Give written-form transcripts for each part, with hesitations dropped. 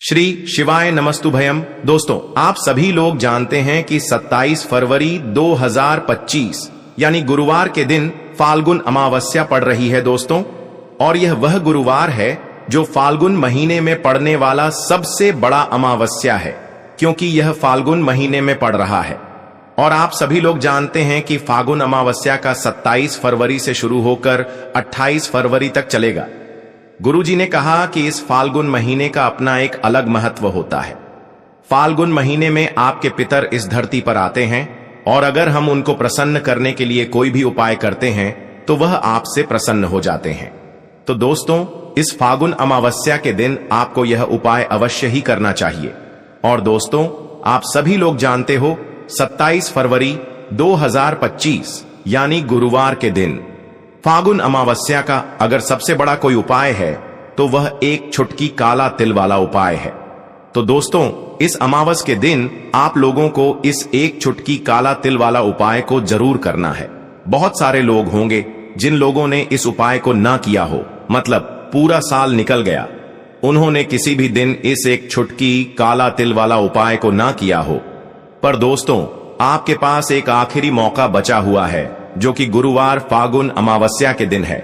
श्री शिवाय नमस्तुभयम। दोस्तों, आप सभी लोग जानते हैं कि 27 फरवरी 2025 यानी गुरुवार के दिन फाल्गुन अमावस्या पड़ रही है दोस्तों। और यह वह गुरुवार है जो फाल्गुन महीने में पड़ने वाला सबसे बड़ा अमावस्या है, क्योंकि यह फाल्गुन महीने में पड़ रहा है। और आप सभी लोग जानते हैं कि फाल्गुन अमावस्या का 27 फरवरी से शुरू होकर 28 फरवरी तक चलेगा। गुरुजी ने कहा कि इस फाल्गुन महीने का अपना एक अलग महत्व होता है। फाल्गुन महीने में आपके पितर इस धरती पर आते हैं, और अगर हम उनको प्रसन्न करने के लिए कोई भी उपाय करते हैं तो वह आपसे प्रसन्न हो जाते हैं। तो दोस्तों, इस फाल्गुन अमावस्या के दिन आपको यह उपाय अवश्य ही करना चाहिए। और दोस्तों, आप सभी लोग जानते हो 27 फरवरी 2025 यानी गुरुवार के दिन फाल्गुन अमावस्या का अगर सबसे बड़ा कोई उपाय है तो वह एक चुटकी काला तिल वाला उपाय है। तो दोस्तों, इस अमावस के दिन आप लोगों को इस एक चुटकी काला तिल वाला उपाय को जरूर करना है। बहुत सारे लोग होंगे जिन लोगों ने इस उपाय को ना किया हो, मतलब पूरा साल निकल गया, उन्होंने किसी भी दिन इस एक चुटकी काला तिल वाला उपाय को ना किया हो। पर दोस्तों, आपके पास एक आखिरी मौका बचा हुआ है, जो कि गुरुवार फाल्गुन अमावस्या के दिन है।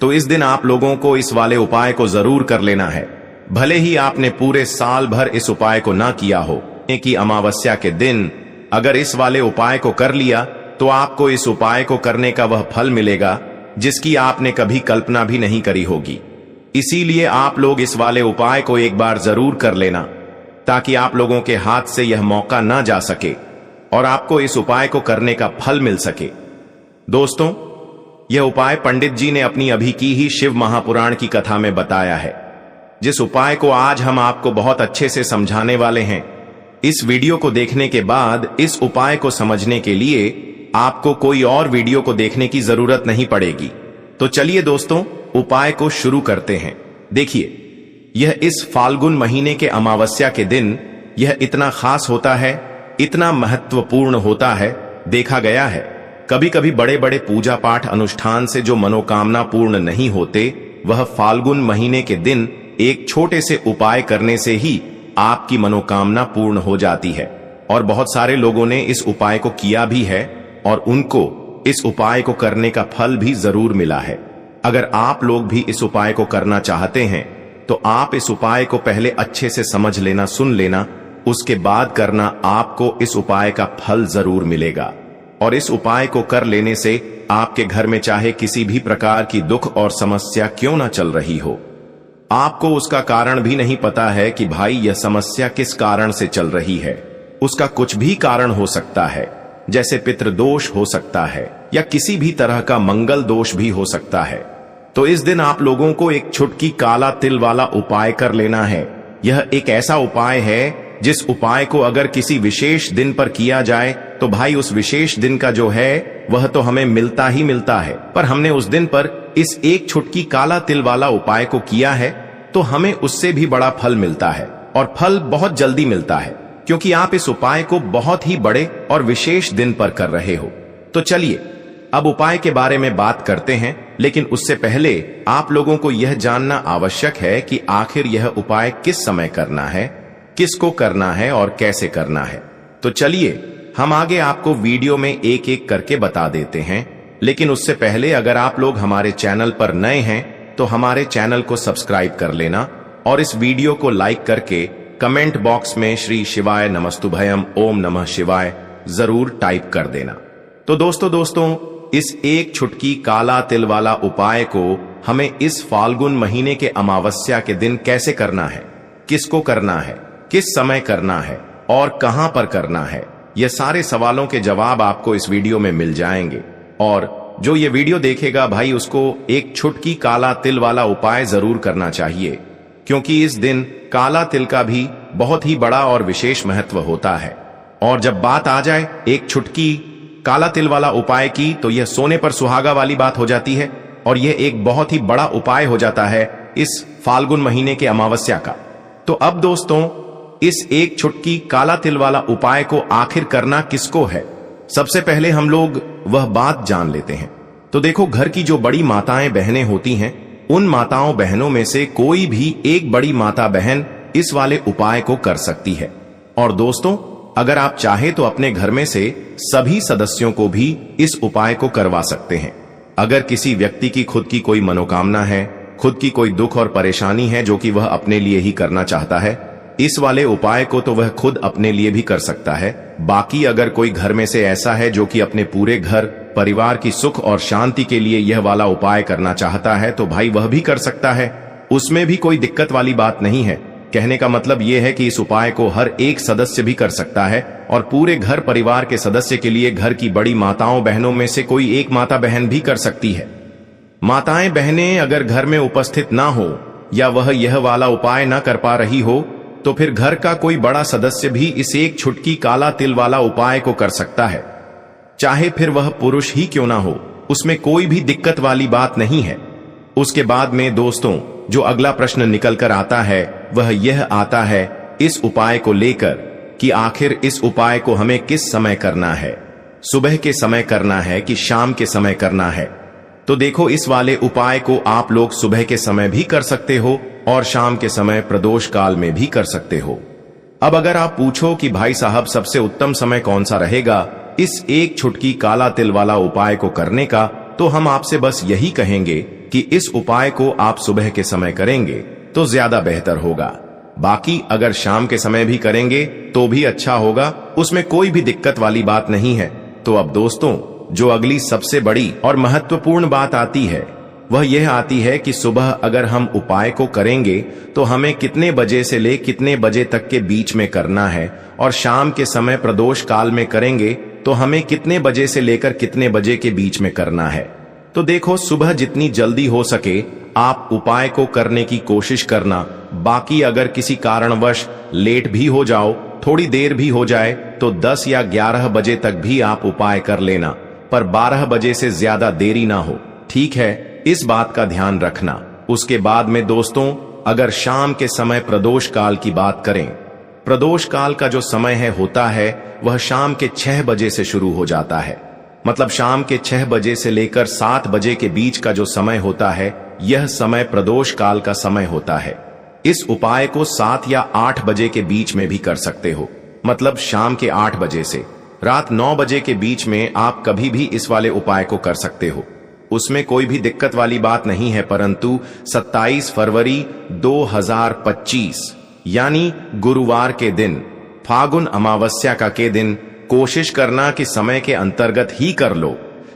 तो इस दिन आप लोगों को इस वाले उपाय को जरूर कर लेना है, भले ही आपने पूरे साल भर इस उपाय को ना किया हो। कि अमावस्या के दिन अगर इस वाले उपाय को कर लिया तो आपको इस उपाय को करने का वह फल मिलेगा जिसकी आपने कभी कल्पना भी नहीं करी होगी। इसीलिए आप लोग इस वाले उपाय को एक बार जरूर कर लेना, ताकि आप लोगों के हाथ से यह मौका ना जा सके और आपको इस उपाय को करने का फल मिल सके। दोस्तों, यह उपाय पंडित जी ने अपनी अभी की ही शिव महापुराण की कथा में बताया है, जिस उपाय को आज हम आपको बहुत अच्छे से समझाने वाले हैं। इस वीडियो को देखने के बाद इस उपाय को समझने के लिए आपको कोई और वीडियो को देखने की जरूरत नहीं पड़ेगी। तो चलिए दोस्तों, उपाय को शुरू करते हैं। देखिए, यह इस फाल्गुन महीने के अमावस्या के दिन यह इतना खास होता है, इतना महत्वपूर्ण होता है। देखा गया है कभी कभी बड़े बड़े पूजा पाठ अनुष्ठान से जो मनोकामना पूर्ण नहीं होते, वह फाल्गुन महीने के दिन एक छोटे से उपाय करने से ही आपकी मनोकामना पूर्ण हो जाती है। और बहुत सारे लोगों ने इस उपाय को किया भी है और उनको इस उपाय को करने का फल भी जरूर मिला है। अगर आप लोग भी इस उपाय को करना चाहते हैं तो आप इस उपाय को पहले अच्छे से समझ लेना, सुन लेना, उसके बाद करना। आपको इस उपाय का फल जरूर मिलेगा। और इस उपाय को कर लेने से आपके घर में चाहे किसी भी प्रकार की दुख और समस्या क्यों ना चल रही हो, आपको उसका कारण भी नहीं पता है कि भाई यह समस्या किस कारण से चल रही है। उसका कुछ भी कारण हो सकता है, जैसे पितृदोष हो सकता है या किसी भी तरह का मंगल दोष भी हो सकता है। तो इस दिन आप लोगों को एक चुटकी काला तिल वाला उपाय कर लेना है। यह एक ऐसा उपाय है जिस उपाय को अगर किसी विशेष दिन पर किया जाए तो भाई उस विशेष दिन का जो है वह तो हमें मिलता ही मिलता है। पर हमने उस दिन पर इस एक चुटकी काला तिल वाला उपाय को किया है तो हमें उससे भी बड़ा फल मिलता है, और फल बहुत जल्दी मिलता है, क्योंकि आप इस उपाय को बहुत ही बड़े और विशेष दिन पर कर रहे हो। तो चलिए अब उपाय के बारे में बात करते हैं, लेकिन उससे पहले आप लोगों को यह जानना आवश्यक है कि आखिर यह उपाय किस समय करना है, किसको करना है और कैसे करना है। तो चलिए हम आगे आपको वीडियो में एक एक करके बता देते हैं। लेकिन उससे पहले अगर आप लोग हमारे चैनल पर नए हैं तो हमारे चैनल को सब्सक्राइब कर लेना, और इस वीडियो को लाइक करके कमेंट बॉक्स में श्री शिवाय नमस्तुभयम ओम नमः शिवाय जरूर टाइप कर देना। तो दोस्तों, इस एक चुटकी काला तिल वाला उपाय को हमें इस फाल्गुन महीने के अमावस्या के दिन कैसे करना है, किसको करना है, किस समय करना है और कहां पर करना है, यह सारे सवालों के जवाब आपको इस वीडियो में मिल जाएंगे। और जो ये वीडियो देखेगा भाई, उसको एक चुटकी काला तिल वाला उपाय जरूर करना चाहिए, क्योंकि इस दिन काला तिल का भी बहुत ही बड़ा और विशेष महत्व होता है। और जब बात आ जाए एक चुटकी काला तिल वाला उपाय की, तो यह सोने पर सुहागा वाली बात हो जाती है, और यह एक बहुत ही बड़ा उपाय हो जाता है इस फाल्गुन महीने के अमावस्या का। तो अब दोस्तों, इस एक चुटकी काला तिल वाला उपाय को आखिर करना किसको है, सबसे पहले हम लोग वह बात जान लेते हैं। तो देखो, घर की जो बड़ी माताएं बहनें होती हैं, उन माताओं बहनों में से कोई भी एक बड़ी माता बहन इस वाले उपाय को कर सकती है। और दोस्तों, अगर आप चाहे तो अपने घर में से सभी सदस्यों को भी इस उपाय को करवा सकते हैं। अगर किसी व्यक्ति की खुद की कोई मनोकामना है, खुद की कोई दुख और परेशानी है जो कि वह अपने लिए ही करना चाहता है, इस वाले उपाय को तो वह खुद अपने लिए भी कर सकता है। बाकी अगर कोई घर में से ऐसा है जो कि अपने पूरे घर परिवार की सुख और शांति के लिए यह वाला उपाय करना चाहता है, तो भाई वह भी कर सकता है। उसमें भी कोई दिक्कत वाली बात नहीं है। कहने का मतलब यह है कि इस उपाय को हर एक सदस्य भी कर सकता है और पूरे घर परिवार के सदस्य के लिए घर की बड़ी माताओं बहनों में से कोई एक माता बहन भी कर सकती है। माताएं बहनें अगर घर में उपस्थित ना हो या वह यह वाला उपाय ना कर पा रही हो, तो फिर घर का कोई बड़ा सदस्य भी इस एक छुटकी काला तिल वाला उपाय को कर सकता है। चाहे फिर वह पुरुष ही क्यों ना हो, उसमें कोई भी दिक्कत वाली बात नहीं है। उसके बाद में दोस्तों, जो अगला प्रश्न निकल कर आता है वह यह आता है इस उपाय को लेकर कि आखिर इस उपाय को हमें किस समय करना है, सुबह के समय करना है कि शाम के समय करना है। तो देखो, इस वाले उपाय को आप लोग सुबह के समय भी कर सकते हो और शाम के समय प्रदोष काल में भी कर सकते हो। अब अगर आप पूछो कि भाई साहब सबसे उत्तम समय कौन सा रहेगा इस एक छुटकी काला तिल वाला उपाय को करने का, तो हम आपसे बस यही कहेंगे कि इस उपाय को आप सुबह के समय करेंगे तो ज्यादा बेहतर होगा। बाकी अगर शाम के समय भी करेंगे तो भी अच्छा होगा, उसमें कोई भी दिक्कत वाली बात नहीं है। तो अब दोस्तों, जो अगली सबसे बड़ी और महत्वपूर्ण बात आती है वह यह आती है कि सुबह अगर हम उपाय को करेंगे तो हमें कितने बजे से ले कितने बजे तक के बीच में करना है, और शाम के समय प्रदोष काल में करेंगे तो हमें कितने बजे से लेकर कितने बजे के बीच में करना है। तो देखो, सुबह जितनी जल्दी हो सके आप उपाय को करने की कोशिश करना। बाकी अगर किसी कारणवश लेट भी हो जाओ, थोड़ी देर भी हो जाए, तो 10 या 11 बजे तक भी आप उपाय कर लेना, पर 12 बजे से ज्यादा देरी ना हो। ठीक है, इस बात का ध्यान रखना। उसके बाद में दोस्तों, अगर शाम के समय प्रदोष काल की बात करें, प्रदोष काल का जो समय होता है वह शाम के 6 बजे से शुरू हो जाता है। मतलब शाम के 6 बजे से लेकर 7 बजे के बीच का जो समय होता है, यह समय प्रदोष काल का समय होता है। इस उपाय को 7 या 8 बजे के बीच में भी कर सकते हो। मतलब शाम के 8 बजे से रात 9 बजे के बीच में आप कभी भी इस वाले उपाय को कर सकते हो। उसमें कोई भी दिक्कत वाली बात नहीं है। परंतु 27 फरवरी 2025 यानी गुरुवार के दिन, फागुन अमावस्या का के दिन कोशिश करना कि समय के अंतर्गत ही कर लो।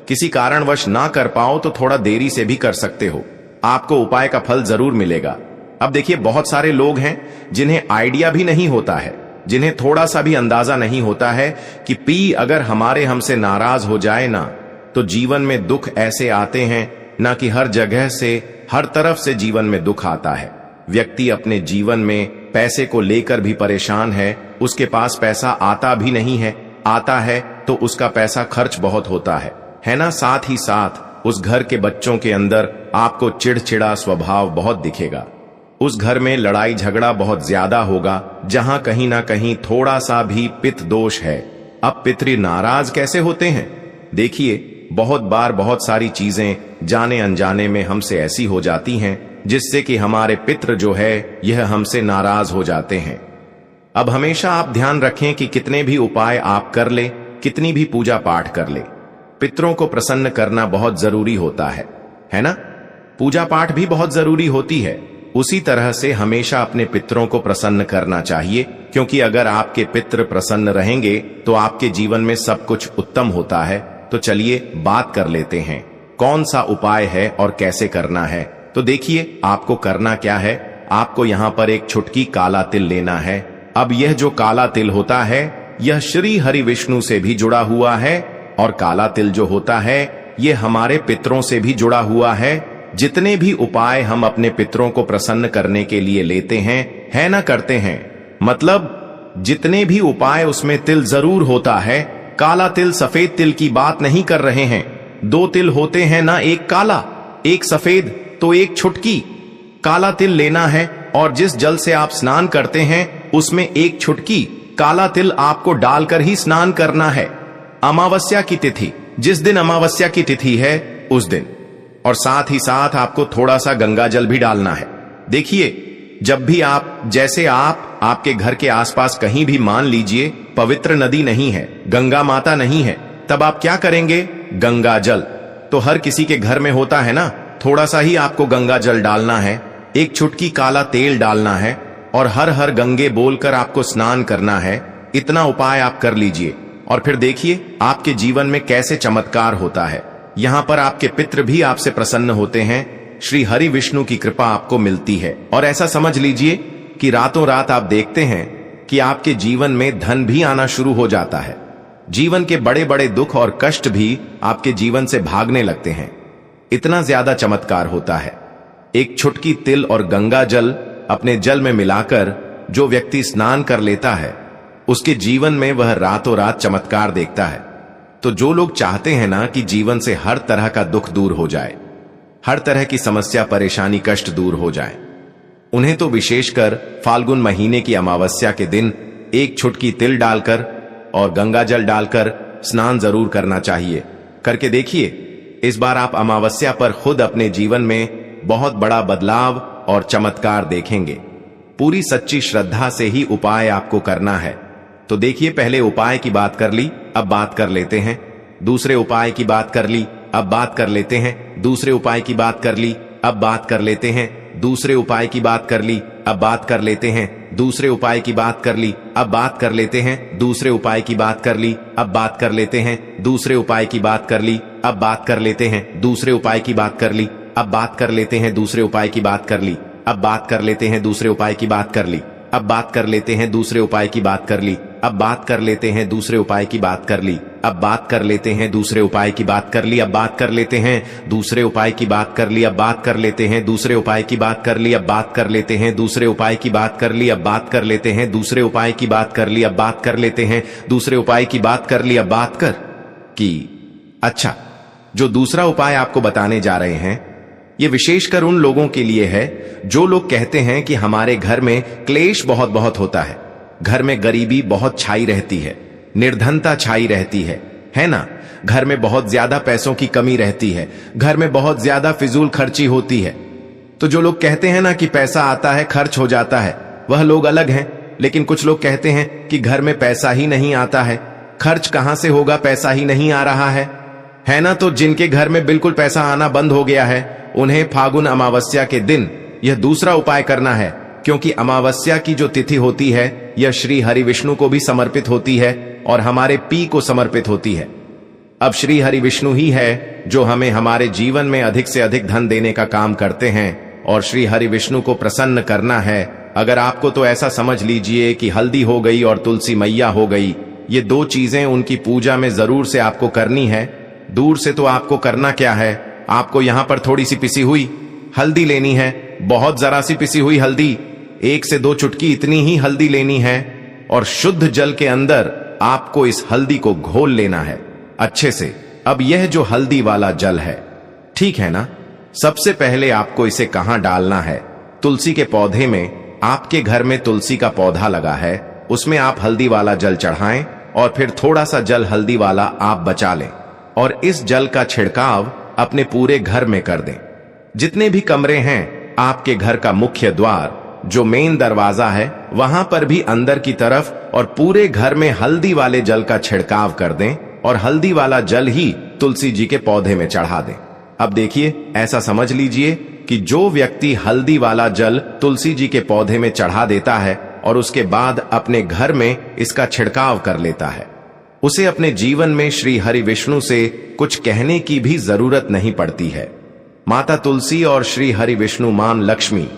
किसी कारणवश ना कर पाओ तो थोड़ा देरी से भी कर सकते हो, आपको उपाय का फल जरूर मिलेगा। अब देखिए, बहुत सारे लोग हैं जिन्हें आइडिया भी नहीं होता है, जिन्हें थोड़ा सा भी अंदाजा नहीं होता है कि पी अगर हमारे हमसे नाराज हो जाए ना, तो जीवन में दुख ऐसे आते हैं ना कि हर जगह से हर तरफ से जीवन में दुख आता है। व्यक्ति अपने जीवन में पैसे को लेकर भी परेशान है, उसके पास पैसा आता भी नहीं है, आता है तो उसका पैसा खर्च बहुत होता है ना। साथ ही साथ उस घर के बच्चों के अंदर आपको चिड़चिड़ा स्वभाव बहुत दिखेगा। उस घर में लड़ाई झगड़ा बहुत ज्यादा होगा, जहां कहीं ना कहीं थोड़ा सा भी पित्त दोष है। अब पितृ नाराज कैसे होते हैं? देखिए, बहुत बार बहुत सारी चीजें जाने अनजाने में हमसे ऐसी हो जाती हैं जिससे कि हमारे पितृ जो है यह हमसे नाराज हो जाते हैं। अब हमेशा आप ध्यान रखें कि कितने भी उपाय आप कर ले, कितनी भी पूजा पाठ कर ले, पितरों को प्रसन्न करना बहुत जरूरी होता है ना। पूजा पाठ भी बहुत जरूरी होती है। उसी तरह से हमेशा अपने पितरों को प्रसन्न करना चाहिए, क्योंकि अगर आपके पितृ प्रसन्न रहेंगे तो आपके जीवन में सब कुछ उत्तम होता है। तो चलिए बात कर लेते हैं कौन सा उपाय है और कैसे करना है। तो देखिए, आपको करना क्या है, आपको यहाँ पर एक छुटकी काला तिल लेना है। अब यह जो काला तिल होता है यह श्री हरि विष्णु से भी जुड़ा हुआ है, और काला तिल जो होता है यह हमारे पितरों से भी जुड़ा हुआ है। जितने भी उपाय हम अपने पितरों को प्रसन्न करने के लिए लेते हैं, है ना, करते हैं, मतलब जितने भी उपाय उसमें तिल जरूर होता है। काला तिल सफेद तिल की बात नहीं कर रहे हैं। 2 तिल होते हैं ना, एक काला एक सफेद, तो एक छुटकी काला तिल लेना है। और जिस जल से आप स्नान करते हैं उसमें एक छुटकी काला तिल आपको डालकर ही स्नान करना है। अमावस्या की तिथि, जिस दिन अमावस्या की तिथि है उस दिन, और साथ ही साथ आपको थोड़ा सा गंगा जल भी डालना है। देखिए, जब भी जैसे आपके घर के आसपास कहीं भी मान लीजिए पवित्र नदी नहीं है, गंगा माता नहीं है, तब आप क्या करेंगे? गंगा जल तो हर किसी के घर में होता है ना। थोड़ा सा ही आपको गंगा जल डालना है, एक चुटकी काला तेल डालना है और हर हर गंगे बोलकर आपको स्नान करना है। इतना उपाय आप कर लीजिए और फिर देखिए आपके जीवन में कैसे चमत्कार होता है। यहाँ पर आपके पितृ भी आपसे प्रसन्न होते हैं, श्री हरि विष्णु की कृपा आपको मिलती है। और ऐसा समझ लीजिए कि रातों रात आप देखते हैं कि आपके जीवन में धन भी आना शुरू हो जाता है। जीवन के बड़े बड़े दुख और कष्ट भी आपके जीवन से भागने लगते हैं। इतना ज्यादा चमत्कार होता है। एक छुटकी तिल और गंगा जल अपने जल में मिलाकर जो व्यक्ति स्नान कर लेता है, उसके जीवन में वह रातों रात चमत्कार देखता है। तो जो लोग चाहते हैं ना कि जीवन से हर तरह का दुख दूर हो जाए, हर तरह की समस्या परेशानी कष्ट दूर हो जाए, उन्हें तो विशेषकर फाल्गुन महीने की अमावस्या के दिन एक छुटकी तिल डालकर और गंगा जल डालकर स्नान जरूर करना चाहिए। करके देखिए, इस बार आप अमावस्या पर खुद अपने जीवन में बहुत बड़ा बदलाव और चमत्कार देखेंगे। पूरी सच्ची श्रद्धा से ही उपाय आपको करना है। तो देखिए, पहले उपाय की बात कर ली, अब बात कर लेते हैं दूसरे उपाय की बात कर ली, अब बात कर लेते हैं दूसरे उपाय की बात कर ली, अब बात कर लेते हैं दूसरे उपाय की बात कर ली, अब बात कर लेते हैं दूसरे उपाय की बात कर ली, अब बात कर लेते हैं दूसरे उपाय की बात कर ली, अब बात कर लेते हैं दूसरे उपाय की बात कर ली, अब बात कर लेते हैं दूसरे उपाय की बात कर ली, अब बात कर लेते हैं दूसरे उपाय की बात कर ली, अब बात कर लेते हैं दूसरे उपाय की बात कर ली, अब बात कर लेते हैं दूसरे उपाय की बात कर ली, अब बात कर लेते हैं दूसरे उपाय की बात कर ली, अब बात कर लेते हैं दूसरे उपाय की बात कर ली, अब बात कर लेते हैं दूसरे उपाय की बात कर ली, अब बात कर लेते हैं दूसरे उपाय की बात कर ली, अब बात कर लेते हैं दूसरे उपाय की बात कर ली, अब बात कर लेते हैं दूसरे उपाय की बात कर ली, अब बात कर लेते हैं दूसरे उपाय की बात कर ली, अब बात कर की। अच्छा, जो दूसरा उपाय आपको बताने जा रहे हैं, ये विशेषकर उन लोगों के लिए है जो लोग कहते हैं कि हमारे घर में क्लेश बहुत बहुत होता है, घर में गरीबी बहुत छाई रहती है, निर्धनता छाई रहती है ना, घर में बहुत ज्यादा पैसों की कमी रहती है, घर में बहुत ज्यादा फिजूल खर्ची होती है। तो जो लोग कहते हैं ना कि पैसा आता है खर्च हो जाता है, वह लोग अलग हैं। लेकिन कुछ लोग कहते हैं कि घर में पैसा ही नहीं आता है, खर्च कहां से होगा, पैसा ही नहीं आ रहा है ना। तो जिनके घर में बिल्कुल पैसा आना बंद हो गया है, उन्हें फागुन अमावस्या के दिन यह दूसरा उपाय करना है, क्योंकि अमावस्या की जो तिथि होती है यह श्री हरि विष्णु को भी समर्पित होती है और हमारे पी को समर्पित होती है। अब श्री हरि विष्णु ही है जो हमें हमारे जीवन में अधिक से अधिक धन देने का काम करते हैं और श्री हरि विष्णु को प्रसन्न करना है। अगर आपको तो ऐसा समझ लीजिए कि हल्दी हो गई और तुलसी मैया हो गई, ये दो चीजें उनकी पूजा में जरूर से आपको करनी है। दूर से तो आपको करना क्या है, आपको यहां पर थोड़ी सी पिसी हुई हल्दी लेनी है, बहुत जरा सी पिसी हुई हल्दी, 1 से 2 चुटकी इतनी ही हल्दी लेनी है और शुद्ध जल के अंदर आपको इस हल्दी को घोल लेना है अच्छे से। अब यह जो हल्दी वाला जल है, ठीक है ना, सबसे पहले आपको इसे कहां डालना है? तुलसी के पौधे में। आपके घर में तुलसी का पौधा लगा है, उसमें आप हल्दी वाला जल चढ़ाएं और फिर थोड़ा सा जल हल्दी वाला आप बचा लें और इस जल का छिड़काव अपने पूरे घर में कर दें। जितने भी कमरे हैं, आपके घर का मुख्य द्वार जो मेन दरवाजा है, वहां पर भी अंदर की तरफ और पूरे घर में हल्दी वाले जल का छिड़काव कर दें और हल्दी वाला जल ही तुलसी जी के पौधे में चढ़ा दें। अब देखिए, ऐसा समझ लीजिए कि जो व्यक्ति हल्दी वाला जल तुलसी जी के पौधे में चढ़ा देता है और उसके बाद अपने घर में इसका छिड़काव कर लेता है, उसे अपने जीवन में श्री हरि विष्णु से कुछ कहने की भी जरूरत नहीं पड़ती है। माता तुलसी और श्री हरि विष्णु मान लक्ष्मी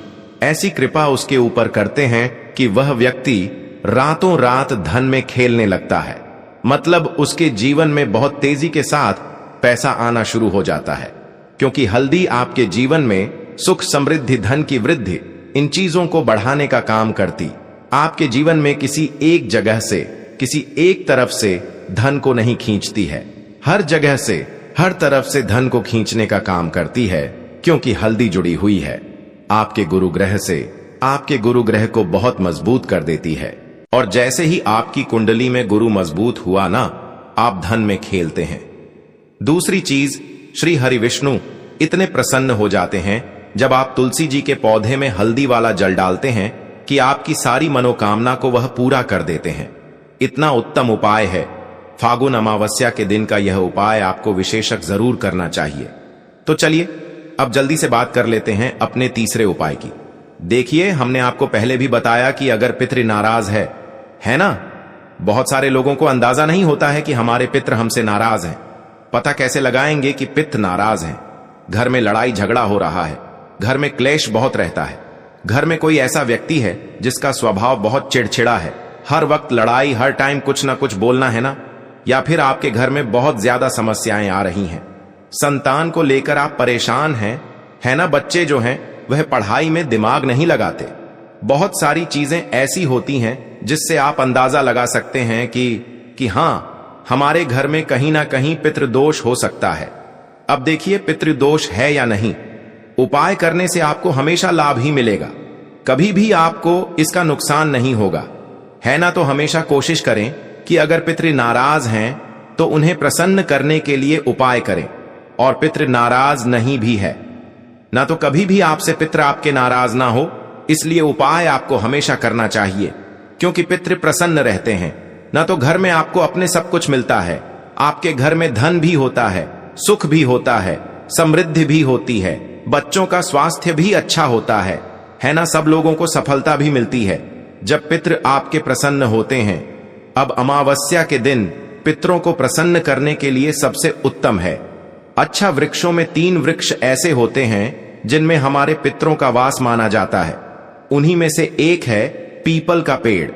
ऐसी कृपा उसके ऊपर करते हैं कि वह व्यक्ति रातों रात धन में खेलने लगता है। मतलब उसके जीवन में बहुत तेजी के साथ पैसा आना शुरू हो जाता है, क्योंकि हल्दी आपके जीवन में सुख समृद्धि धन की वृद्धि इन चीजों को बढ़ाने का काम करती। आपके जीवन में किसी एक जगह से, किसी एक तरफ से धन को नहीं खींचती है, हर जगह से हर तरफ से धन को खींचने का काम करती है, क्योंकि हल्दी जुड़ी हुई है आपके गुरु ग्रह से। आपके गुरु ग्रह को बहुत मजबूत कर देती है और जैसे ही आपकी कुंडली में गुरु मजबूत हुआ ना, आप धन में खेलते हैं। दूसरी चीज, श्री हरि विष्णु इतने प्रसन्न हो जाते हैं जब आप तुलसी जी के पौधे में हल्दी वाला जल डालते हैं कि आपकी सारी मनोकामना को वह पूरा कर देते हैं। इतना उत्तम उपाय है। फागुन अमावस्या के दिन का यह उपाय आपको विशेषक जरूर करना चाहिए। तो चलिए अब जल्दी से बात कर लेते हैं अपने तीसरे उपाय की। देखिए, हमने आपको पहले भी बताया कि अगर पितृ नाराज है ना, बहुत सारे लोगों को अंदाजा नहीं होता है कि हमारे पितृ हमसे नाराज हैं। पता कैसे लगाएंगे कि पितृ नाराज हैं? घर में लड़ाई झगड़ा हो रहा है, घर में क्लेश बहुत रहता है, घर में कोई ऐसा व्यक्ति है जिसका स्वभाव बहुत चिड़चिड़ा है, हर वक्त लड़ाई, हर टाइम कुछ ना कुछ बोलना है ना, या फिर आपके घर में बहुत ज्यादा समस्याएं आ रही हैं, संतान को लेकर आप परेशान हैं, है ना, बच्चे जो हैं वह पढ़ाई में दिमाग नहीं लगाते। बहुत सारी चीजें ऐसी होती हैं जिससे आप अंदाजा लगा सकते हैं कि हां, हमारे घर में कहीं ना कहीं पितृदोष हो सकता है। अब देखिए, पितृदोष है या नहीं, उपाय करने से आपको हमेशा लाभ ही मिलेगा, कभी भी आपको इसका नुकसान नहीं होगा, है ना। तो हमेशा कोशिश करें कि अगर पितृ नाराज हैं तो उन्हें प्रसन्न करने के लिए उपाय करें, और पितृ नाराज नहीं भी है ना तो कभी भी आपसे पितृ आपके नाराज ना हो, इसलिए उपाय आपको हमेशा करना चाहिए, क्योंकि पितृ प्रसन्न रहते हैं ना तो घर में आपको अपने सब कुछ मिलता है, आपके घर में धन भी होता है, सुख भी होता है, समृद्धि भी होती है, बच्चों का स्वास्थ्य भी अच्छा होता है ना, सब लोगों को सफलता भी मिलती है जब पितृ आपके प्रसन्न होते हैं। अब अमावस्या के दिन पितरों को प्रसन्न करने के लिए सबसे उत्तम है। अच्छा, वृक्षों में 3 वृक्ष ऐसे होते हैं जिनमें हमारे पितरों का वास माना जाता है। उन्हीं में से एक है पीपल का पेड़,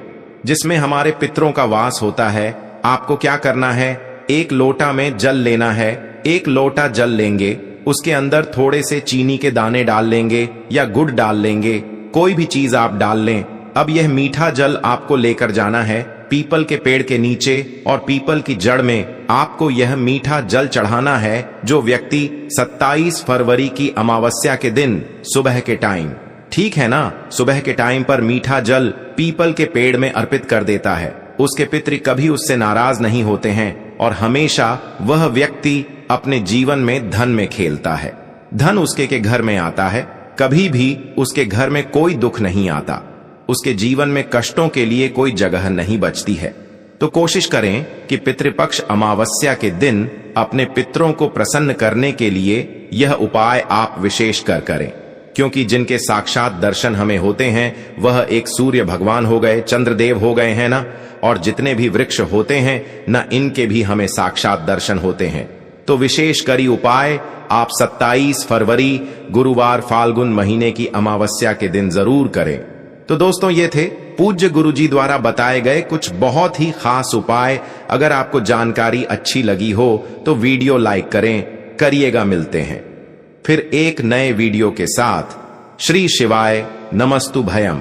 जिसमें हमारे पितरों का वास होता है। आपको क्या करना है, एक लोटा में जल लेना है, 1 लोटा जल लेंगे, उसके अंदर थोड़े से चीनी के दाने डाल लेंगे या गुड़ डाल लेंगे, कोई भी चीज आप डाल लें। अब यह मीठा जल आपको लेकर जाना है पीपल के पेड़ के नीचे, और पीपल की जड़ में आपको यह मीठा जल चढ़ाना है। जो व्यक्ति 27 फरवरी की अमावस्या के दिन सुबह के टाइम, ठीक है ना, सुबह के टाइम पर मीठा जल पीपल के पेड़ में अर्पित कर देता है, उसके पितृ कभी उससे नाराज नहीं होते हैं, और हमेशा वह व्यक्ति अपने जीवन में धन में खेलता है, धन उसके के घर में आता है, कभी भी उसके घर में कोई दुख नहीं आता, उसके जीवन में कष्टों के लिए कोई जगह नहीं बचती है। तो कोशिश करें कि पितृपक्ष अमावस्या के दिन अपने पितरों को प्रसन्न करने के लिए यह उपाय आप विशेष कर करें, क्योंकि जिनके साक्षात दर्शन हमें होते हैं वह एक सूर्य भगवान हो गए, चंद्रदेव हो गए हैं ना, और जितने भी वृक्ष होते हैं ना, इनके भी हमें साक्षात दर्शन होते हैं। तो विशेष करी उपाय आप 27 फरवरी गुरुवार फाल्गुन महीने की अमावस्या के दिन जरूर करें। तो दोस्तों, ये थे पूज्य गुरुजी द्वारा बताए गए कुछ बहुत ही खास उपाय। अगर आपको जानकारी अच्छी लगी हो तो वीडियो लाइक करिएगा। मिलते हैं फिर एक नए वीडियो के साथ। श्री शिवाय नमस्तु भयम।